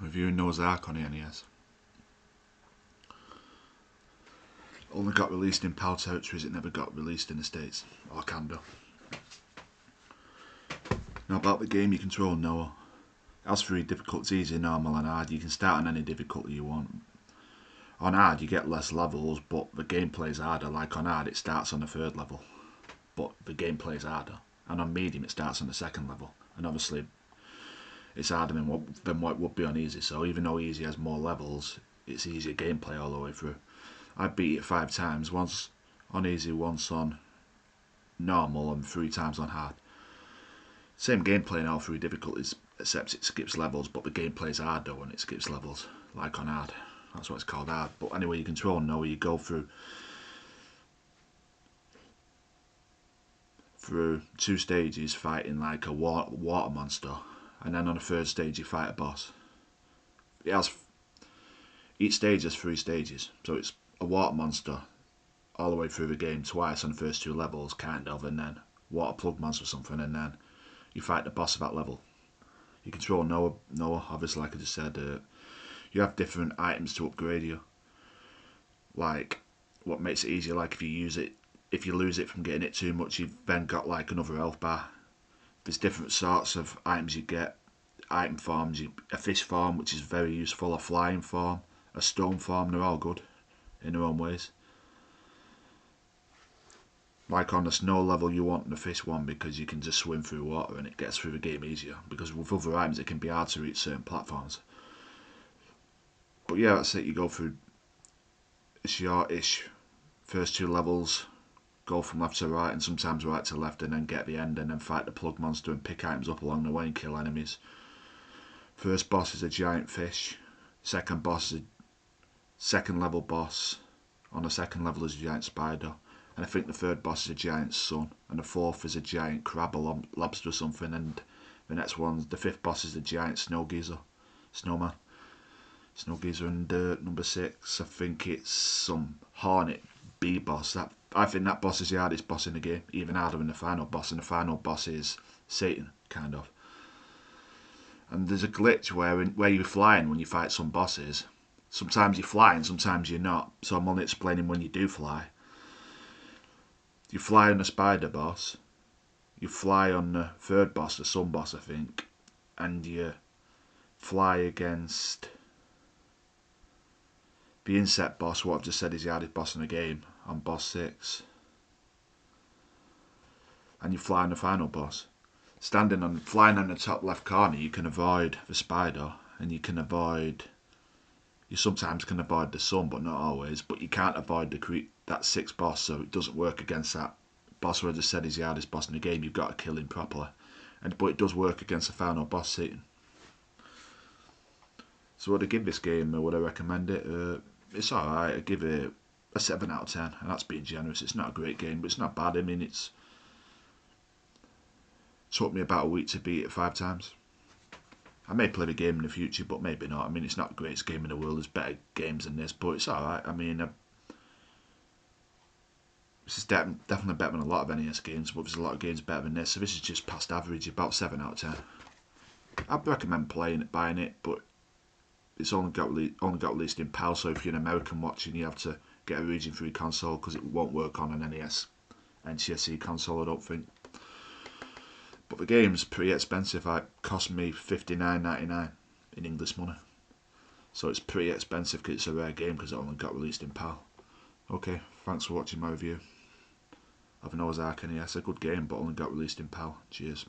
Reviewing Noah's Ark on the NES. Only got released in PAL territories, it never got released in the States, or Canada. Now about the game, you control Noah. It has 3 difficulties: easy, normal and hard. You can start on any difficulty you want. On hard you get less levels, but the gameplay is harder. Like on hard it starts on the 3rd level, but the gameplay is harder. And on medium it starts on the 2nd level. And obviously it's harder than what it would be on easy. So even though easy has more levels, it's easier gameplay all the way through. I beat it 5 times, once on easy, once on normal, and 3 times on hard. Same gameplay in all 3 difficulties, except it skips levels, but the gameplay is harder when it skips levels, like on hard. That's what it's called, hard. But anyway, you control Noah, you go through 2 stages fighting like a water monster, and then on the 3rd stage you fight a boss. Each stage has 3 stages, so it's a water monster all the way through the game twice on the first 2 levels, kind of, and then water plug monster or something, and then you fight the boss of that level. You control Noah, obviously, like I just said. You have different items to upgrade you. Like, what makes it easier, like if you lose it from getting it too much, you've then got like another health bar. There's different sorts of items you get. Item forms, a fish form, which is very useful, a flying form, a stone form, they're all good in their own ways. Like on the snow level you want the fish one because you can just swim through water and it gets through the game easier, because with other items it can be hard to reach certain platforms. But yeah, that's it. You go through short-ish first 2 levels, go from left to right and sometimes right to left, and then get the end and then fight the plug monster and pick items up along the way and kill enemies. First boss is a giant fish, second boss is a 2nd level boss, on the 2nd level is a giant spider, and I think the 3rd boss is a giant sun, and the 4th is a giant crab or lobster or something, and the 5th boss is a giant snowman, and number 6 I think it's some hornet bee boss. I think that boss is the hardest boss in the game, even harder than the final boss, and the final boss is Satan, kind of. And there's a glitch where you're flying when you fight some bosses. Sometimes you're flying, sometimes you're not, so I'm only explaining when you do fly. You fly on the spider boss, you fly on the 3rd boss, the sun boss I think, and you fly against the insect boss, what I've just said is the hardest boss in the game, on boss 6. And you fly on the final boss. Flying on the top left corner, you can avoid the spider, and you sometimes can avoid the sun, but not always. But you can't avoid that 6th boss, so it doesn't work against that boss who I just said is the hardest boss in the game. You've got to kill him properly, but it does work against the final boss, Satan. So would I give this game? Would I recommend it? It's alright. I give it a 7 out of 10, and that's being generous. It's not a great game, but it's not bad. I mean, it took me about a week to beat it 5 times. I may play the game in the future, but maybe not. I mean, it's not the greatest game in the world. There's better games than this, but it's alright. I mean, this is definitely better than a lot of NES games, but there's a lot of games better than this, so this is just past average, about 7 out of 10. I'd recommend buying it, but it's only got released in PAL, so if you're an American watching, you have to get a region 3 console, because it won't work on an NES NTSC console, I don't think. But the game's pretty expensive. It cost me $59.99 in English money. So it's pretty expensive because it's a rare game, because it only got released in PAL. Okay, thanks for watching my review of Noah's Ark NES. A good game, but only got released in PAL. Cheers.